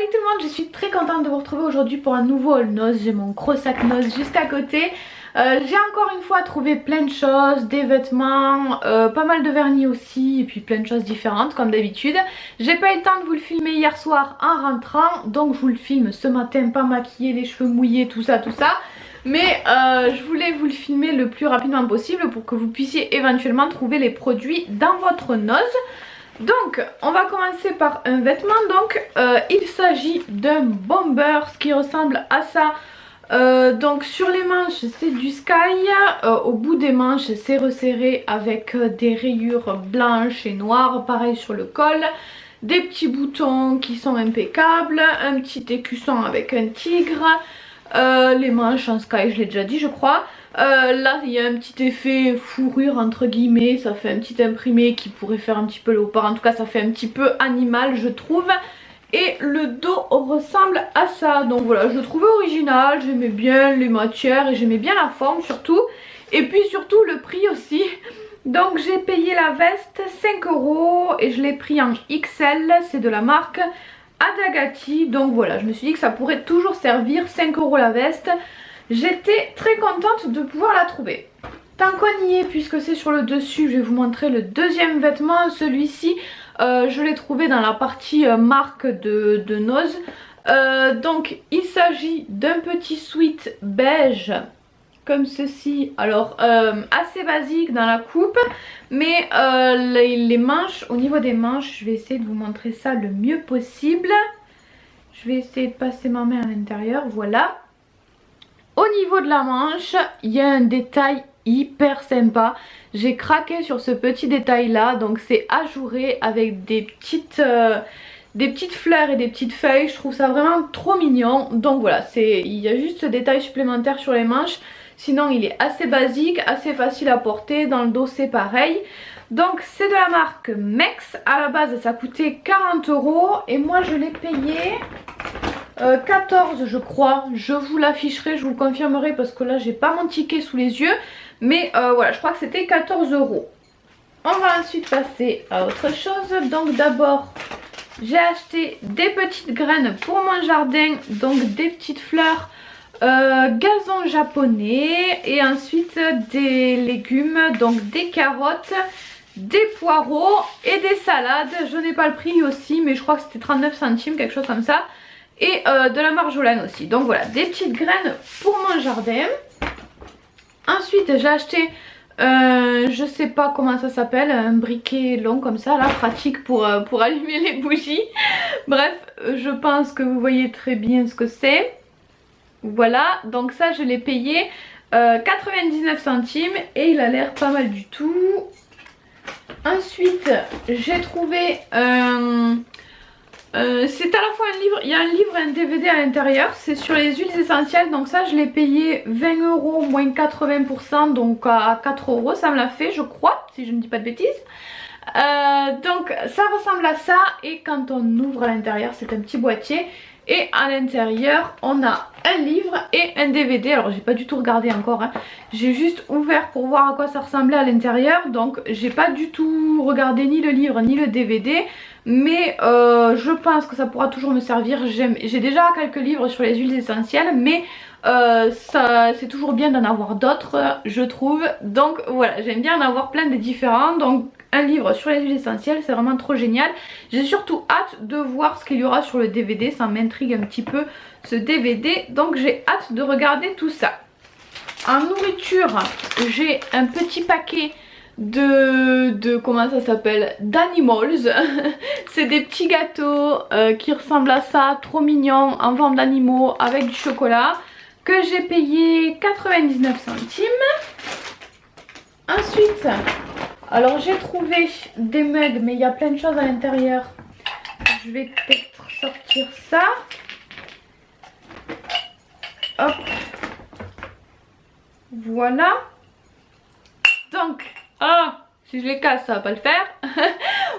Salut tout le monde, je suis très contente de vous retrouver aujourd'hui pour un nouveau haul noz. J'ai mon gros sac noz juste à côté. J'ai encore une fois trouvé plein de choses, des vêtements, pas mal de vernis aussi et puis plein de choses différentes comme d'habitude. J'ai pas eu le temps de vous le filmer hier soir en rentrant, donc je vous le filme ce matin, pas maquillée, les cheveux mouillés, tout ça. Mais je voulais vous le filmer le plus rapidement possible pour que vous puissiez éventuellement trouver les produits dans votre noz. Donc on va commencer par un vêtement. Donc il s'agit d'un bomber, ce qui ressemble à ça. Donc sur les manches c'est du sky, au bout des manches c'est resserré avec des rayures blanches et noires, pareil sur le col, des petits boutons qui sont impeccables, un petit écusson avec un tigre, les manches en sky je l'ai déjà dit je crois. Là il y a un petit effet fourrure entre guillemets, ça fait un petit imprimé qui pourrait faire un petit peu léopard, en tout cas ça fait un petit peu animal je trouve. Et le dos ressemble à ça, donc voilà, je le trouvais original, j'aimais bien les matières et j'aimais bien la forme surtout. Et puis surtout le prix aussi. Donc j'ai payé la veste 5 € et je l'ai pris en XL, c'est de la marque Adagati. Donc voilà, je me suis dit que ça pourrait toujours servir, 5 € la veste. J'étais très contente de pouvoir la trouver. Tant qu'on y est, puisque c'est sur le dessus, je vais vous montrer le deuxième vêtement, celui-ci. Je l'ai trouvé dans la partie marque de noz. Donc il s'agit d'un petit sweat beige comme ceci. Alors assez basique dans la coupe, mais les manches, au niveau des manches, je vais essayer de vous montrer ça le mieux possible. Je vais essayer de passer ma main à l'intérieur, voilà. Au niveau de la manche, il y a un détail hyper sympa. J'ai craqué sur ce petit détail là, donc c'est ajouré avec des petites fleurs et des petites feuilles. Je trouve ça vraiment trop mignon. Donc voilà, il y a juste ce détail supplémentaire sur les manches. Sinon il est assez basique, assez facile à porter. Dans le dos c'est pareil. Donc c'est de la marque Mex. À la base ça coûtait 40 € et moi je l'ai payé 14 je crois. Je vous l'afficherai, je vous le confirmerai parce que là j'ai pas mon ticket sous les yeux. Mais voilà, je crois que c'était 14 €. On va ensuite passer à autre chose. Donc d'abord j'ai acheté des petites graines pour mon jardin. Donc des petites fleurs gazon japonais. Et ensuite des légumes, donc des carottes, des poireaux et des salades. Je n'ai pas le prix aussi, mais je crois que c'était 39 centimes, quelque chose comme ça. Et de la marjolaine aussi. Donc voilà, des petites graines pour mon jardin. Ensuite j'ai acheté je sais pas comment ça s'appelle, un briquet long comme ça là, pratique pour allumer les bougies. Bref, je pense que vous voyez très bien ce que c'est. Voilà, donc ça je l'ai payé 99 centimes et il a l'air pas mal du tout. Ensuite j'ai trouvé c'est à la fois un livre, il y a un livre et un DVD à l'intérieur, c'est sur les huiles essentielles. Donc ça je l'ai payé 20 € moins 80%, donc à 4 € ça me l'a fait je crois, si je ne dis pas de bêtises. Donc ça ressemble à ça et quand on ouvre à l'intérieur c'est un petit boîtier. Et à l'intérieur on a un livre et un DVD. Alors j'ai pas du tout regardé encore hein. J'ai juste ouvert pour voir à quoi ça ressemblait à l'intérieur. Donc j'ai pas du tout regardé ni le livre ni le DVD. Mais je pense que ça pourra toujours me servir. J'ai déjà quelques livres sur les huiles essentielles, mais c'est toujours bien d'en avoir d'autres je trouve. Donc voilà, j'aime bien en avoir plein de différents. Donc un livre sur les huiles essentielles, c'est vraiment trop génial. J'ai surtout hâte de voir ce qu'il y aura sur le DVD, ça m'intrigue un petit peu ce DVD. Donc j'ai hâte de regarder tout ça. En nourriture, j'ai un petit paquet de comment ça s'appelle, d'Animals. C'est des petits gâteaux qui ressemblent à ça, trop mignons, en forme d'animaux avec du chocolat, que j'ai payé 99 centimes. Ensuite, alors j'ai trouvé des mugs, mais il y a plein de choses à l'intérieur. Je vais peut-être sortir ça. Hop. Voilà. Donc, si je les casse ça va pas le faire.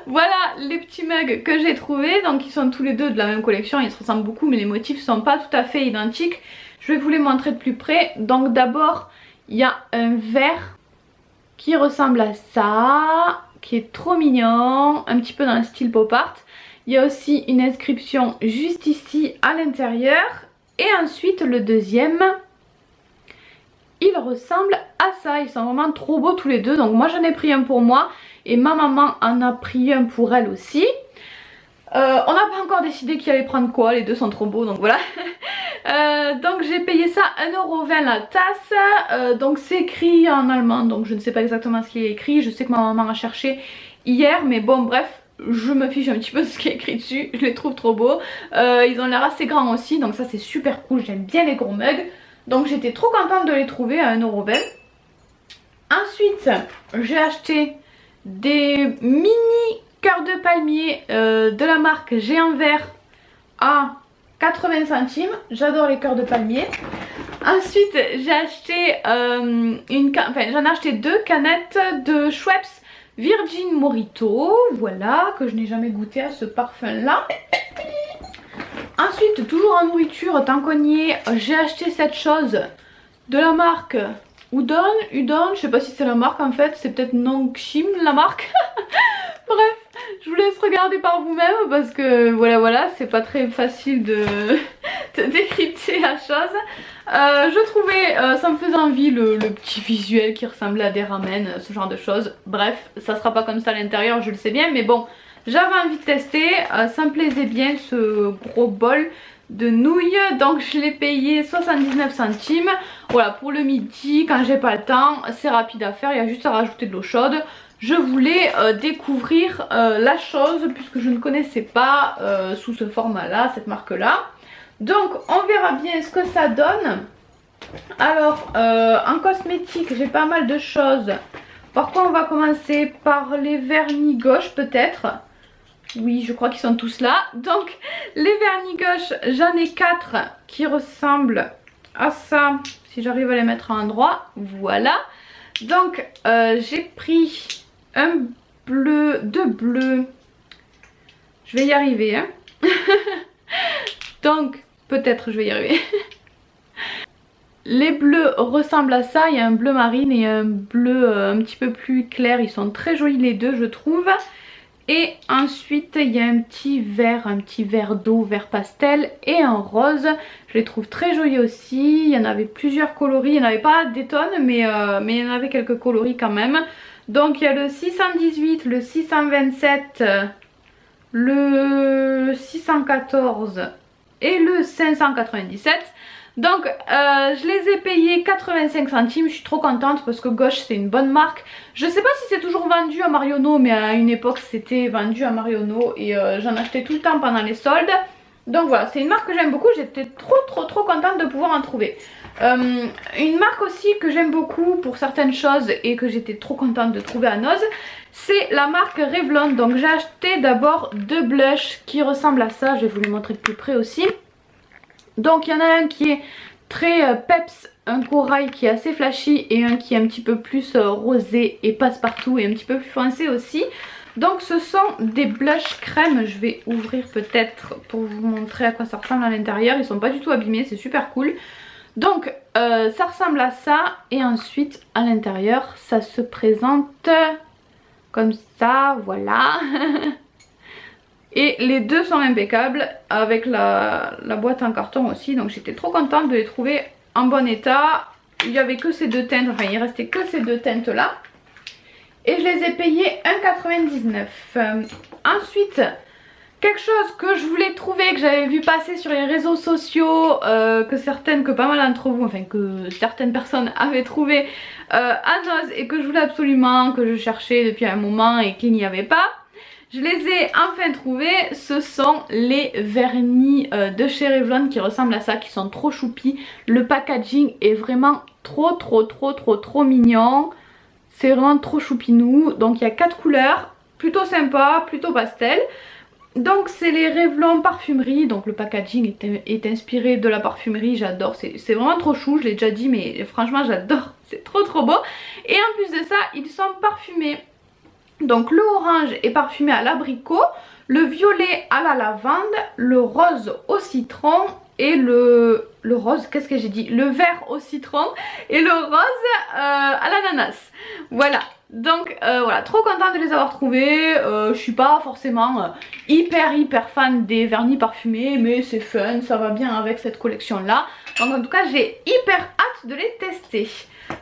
Voilà les petits mugs que j'ai trouvés. Donc ils sont tous les deux de la même collection, ils se ressemblent beaucoup mais les motifs sont pas tout à fait identiques. Je vais vous les montrer de plus près. Donc d'abord il y a un verre qui ressemble à ça, qui est trop mignon, un petit peu dans le style pop art. Il y a aussi une inscription juste ici à l'intérieur. Et ensuite le deuxième, il ressemble à ça. Ils sont vraiment trop beaux tous les deux. Donc moi j'en ai pris un pour moi et ma maman en a pris un pour elle aussi. On n'a pas encore décidé qui allait prendre quoi, les deux sont trop beaux donc voilà. Donc j'ai payé ça 1,20 € la tasse. Donc c'est écrit en allemand donc je ne sais pas exactement ce qui est écrit. Je sais que ma maman a cherché hier mais bon bref, je me fiche un petit peu de ce qui est écrit dessus. Je les trouve trop beaux. Ils ont l'air assez grands aussi donc ça c'est super cool, j'aime bien les gros mugs. Donc j'étais trop contente de les trouver à 1,20 €. Ensuite j'ai acheté des mini cœurs de palmier de la marque Géant Vert à 80 centimes. J'adore les cœurs de palmier. Ensuite j'ai acheté j'en ai acheté 2 canettes de Schweppes Virgin Mojito. Voilà, que je n'ai jamais goûté à ce parfum là. Ensuite toujours en nourriture, tant qu'on y est, j'ai acheté cette chose de la marque Udon, je sais pas si c'est la marque en fait, c'est peut-être Nongshim la marque. Bref, je vous laisse regarder par vous-même parce que voilà, c'est pas très facile de décrypter la chose. Je trouvais, ça me faisait envie le petit visuel qui ressemblait à des ramen, ce genre de choses. Bref, ça sera pas comme ça à l'intérieur, je le sais bien, mais bon, j'avais envie de tester, ça me plaisait bien ce gros bol de nouilles, donc je l'ai payé 79 centimes. Voilà, pour le midi, quand j'ai pas le temps, c'est rapide à faire, il y a juste à rajouter de l'eau chaude. Je voulais découvrir la chose puisque je ne connaissais pas sous ce format là, cette marque là. Donc on verra bien ce que ça donne. Alors en cosmétique j'ai pas mal de choses. Par quoi on va commencer? Par les vernis gauche peut-être. Oui, je crois qu'ils sont tous là. Donc les vernis gauche, j'en ai 4 qui ressemblent à ça. Si j'arrive à les mettre à un endroit, voilà. Donc j'ai pris un bleu, 2 bleus. Je vais y arriver hein. Donc peut-être je vais y arriver. Les bleus ressemblent à ça. Il y a un bleu marine et un bleu un petit peu plus clair. Ils sont très jolis les deux je trouve. Et ensuite il y a un petit verre d'eau, vert pastel et un rose. Je les trouve très jolis aussi. Il y en avait plusieurs coloris. Il n'y en avait pas des tonnes mais il y en avait quelques coloris quand même. Donc il y a le 618, le 627, le 614 et le 597. Donc je les ai payés 85 centimes, je suis trop contente parce que Gauche c'est une bonne marque. Je sais pas si c'est toujours vendu à Marionneau mais à une époque c'était vendu à Marionneau et j'en achetais tout le temps pendant les soldes. Donc voilà, c'est une marque que j'aime beaucoup, j'étais trop contente de pouvoir en trouver. Une marque aussi que j'aime beaucoup pour certaines choses et que j'étais trop contente de trouver à Noz, c'est la marque Revlon. Donc j'ai acheté d'abord 2 blushs qui ressemblent à ça, je vais vous les montrer de plus près aussi. Donc il y en a un qui est très peps, un corail qui est assez flashy et un qui est un petit peu plus rosé et passe-partout et un petit peu plus foncé aussi. Donc ce sont des blushs crème, je vais ouvrir peut-être pour vous montrer à quoi ça ressemble à l'intérieur. Ils sont pas du tout abîmés, c'est super cool. Donc ça ressemble à ça et ensuite à l'intérieur ça se présente comme ça, voilà. Et les deux sont impeccables avec la boîte en carton aussi. Donc j'étais trop contente de les trouver en bon état. Il n'y avait que ces deux teintes, enfin il restait que ces deux teintes là. Et je les ai payées 1,99 €. Ensuite, quelque chose que je voulais trouver, que j'avais vu passer sur les réseaux sociaux, que pas mal d'entre vous, enfin que certaines personnes avaient trouvé à Noz et que je voulais absolument, que je cherchais depuis un moment et qu'il n'y avait pas. Je les ai enfin trouvés, ce sont les vernis de chez Revlon qui ressemblent à ça, qui sont trop choupis. Le packaging est vraiment trop mignon. C'est vraiment trop choupinou. Donc il y a 4 couleurs, plutôt sympa, plutôt pastel. Donc c'est les Revlon parfumerie, donc le packaging est inspiré de la parfumerie, j'adore, c'est vraiment trop chou, je l'ai déjà dit mais franchement j'adore, c'est trop beau. Et en plus de ça, ils sont parfumés. Donc le orange est parfumé à l'abricot, le violet à la lavande, le rose au citron et le rose, qu'est-ce que j'ai dit? Le vert au citron et le rose à l'ananas. Voilà. Donc voilà, trop contente de les avoir trouvés. Je suis pas forcément hyper fan des vernis parfumés, mais c'est fun, ça va bien avec cette collection là. Donc en tout cas j'ai hyper hâte de les tester.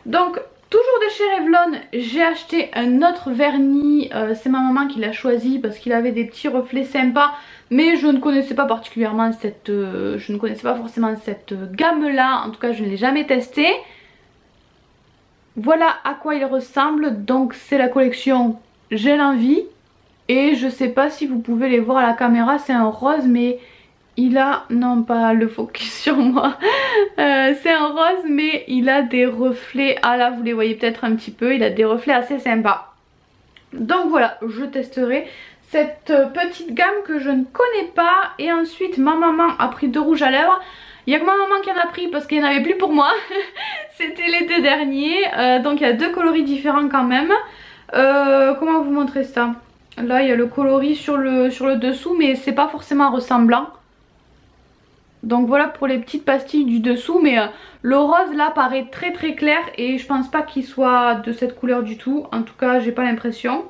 Donc toujours de chez Revlon, j'ai acheté un autre vernis, c'est ma maman qui l'a choisi parce qu'il avait des petits reflets sympas. Mais je ne connaissais pas particulièrement je ne connaissais pas forcément cette gamme là, en tout cas je ne l'ai jamais testé. Voilà à quoi il ressemble, donc c'est la collection J'ai l'envie. Et je sais pas si vous pouvez les voir à la caméra, c'est un rose mais il a, non pas le focus sur moi, c'est un rose mais il a des reflets, ah là vous les voyez peut-être un petit peu, il a des reflets assez sympas. Donc voilà, je testerai cette petite gamme que je ne connais pas. Et ensuite ma maman a pris 2 rouges à lèvres. Il n'y a que ma maman qui en a pris parce qu'il n'y en avait plus pour moi. C'était l'été dernier. Donc il y a 2 coloris différents quand même. Comment vous montrer ça? Là il y a le coloris sur le dessous mais c'est pas forcément ressemblant. Donc voilà pour les petites pastilles du dessous. Mais le rose là paraît très clair et je pense pas qu'il soit de cette couleur du tout. En tout cas j'ai pas l'impression.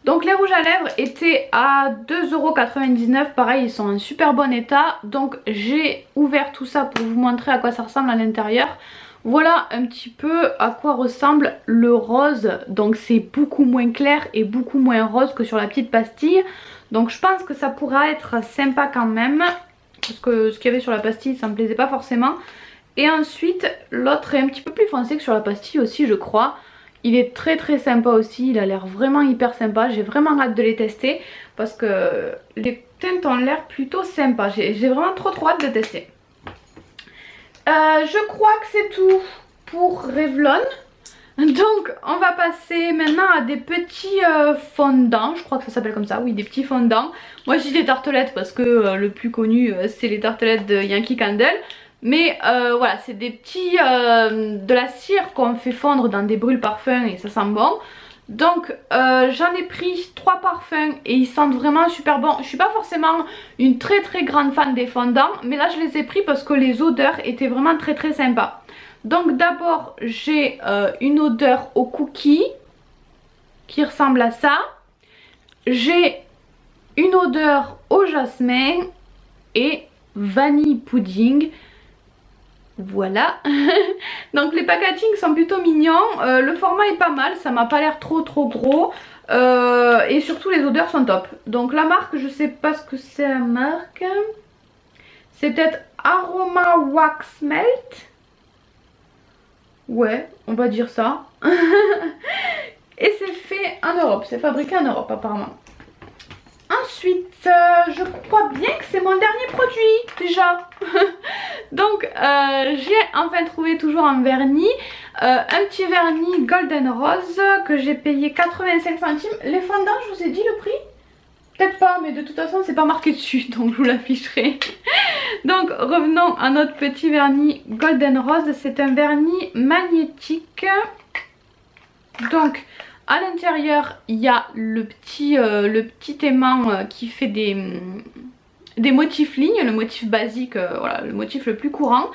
Donc les rouges à lèvres étaient à 2,99 €, pareil ils sont en super bon état. Donc j'ai ouvert tout ça pour vous montrer à quoi ça ressemble à l'intérieur. Voilà un petit peu à quoi ressemble le rose. Donc c'est beaucoup moins clair et beaucoup moins rose que sur la petite pastille. Donc je pense que ça pourra être sympa quand même. Parce que ce qu'il y avait sur la pastille ça me plaisait pas forcément. Et ensuite l'autre est un petit peu plus foncé que sur la pastille aussi je crois. Il est très sympa aussi, il a l'air vraiment hyper sympa, j'ai vraiment hâte de les tester parce que les teintes ont l'air plutôt sympas, j'ai vraiment trop hâte de tester. Je crois que c'est tout pour Revlon. Donc on va passer maintenant à des petits fondants, je crois que ça s'appelle comme ça, oui des petits fondants. Moi je dis des tartelettes parce que le plus connu c'est les tartelettes de Yankee Candle. Mais voilà, c'est des petits de la cire qu'on fait fondre dans des brûle parfums et ça sent bon. Donc j'en ai pris 3 parfums et ils sentent vraiment super bon. Je suis pas forcément une très grande fan des fondants, mais là je les ai pris parce que les odeurs étaient vraiment très sympas. Donc d'abord j'ai une odeur au cookie qui ressemble à ça. J'ai une odeur au jasmin et vanille pudding. Voilà. Donc les packaging sont plutôt mignons, le format est pas mal, ça m'a pas l'air trop gros et surtout les odeurs sont top. Donc la marque, je sais pas ce que c'est la marque, c'est peut-être Aroma Wax Melt. Ouais, on va dire ça. Et c'est fait en Europe, c'est fabriqué en Europe apparemment. Ensuite, je crois bien que c'est mon dernier produit déjà. Donc j'ai enfin trouvé toujours un vernis, un petit vernis Golden Rose que j'ai payé 85 centimes. Les fondants, je vous ai dit le prix? Peut-être pas, mais de toute façon c'est pas marqué dessus, donc je vous l'afficherai. Donc revenons à notre petit vernis Golden Rose. C'est un vernis magnétique. Donc à l'intérieur il y a le petit aimant qui fait des motifs lignes, le motif basique, voilà, le motif le plus courant.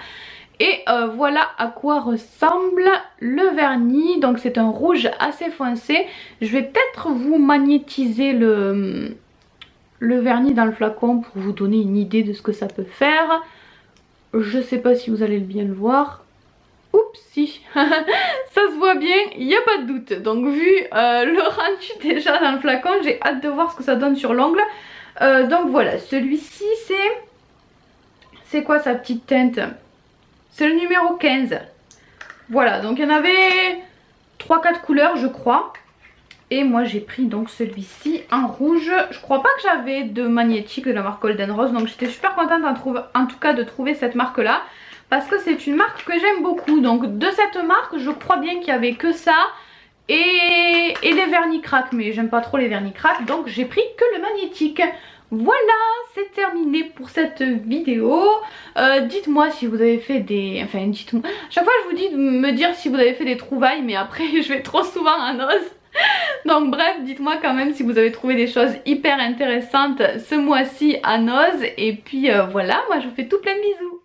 Et voilà à quoi ressemble le vernis. Donc c'est un rouge assez foncé. Je vais peut-être vous magnétiser le vernis dans le flacon pour vous donner une idée de ce que ça peut faire. Je sais pas si vous allez bien le voir. Oups, si. Ça se voit bien, il n'y a pas de doute. Donc vu le rendu déjà dans le flacon, j'ai hâte de voir ce que ça donne sur l'ongle. Donc voilà, celui-ci c'est quoi sa petite teinte? C'est le numéro 15. Voilà, donc il y en avait 3-4 couleurs je crois. Et moi j'ai pris donc celui-ci en rouge. Je crois pas que j'avais de magnétique de la marque Golden Rose. Donc j'étais super contente en tout cas de trouver cette marque là. Parce que c'est une marque que j'aime beaucoup. Donc de cette marque je crois bien qu'il y avait que ça. Et les vernis crack, mais j'aime pas trop les vernis crack, donc j'ai pris que le magnétique. Voilà, c'est terminé pour cette vidéo. Dites-moi si vous avez fait des... Enfin, dites-moi... Chaque fois je vous dis de me dire si vous avez fait des trouvailles, mais après je vais trop souvent en os. Donc bref, dites-moi quand même si vous avez trouvé des choses hyper intéressantes ce mois-ci à Noz. Et puis voilà, moi je vous fais tout plein de bisous.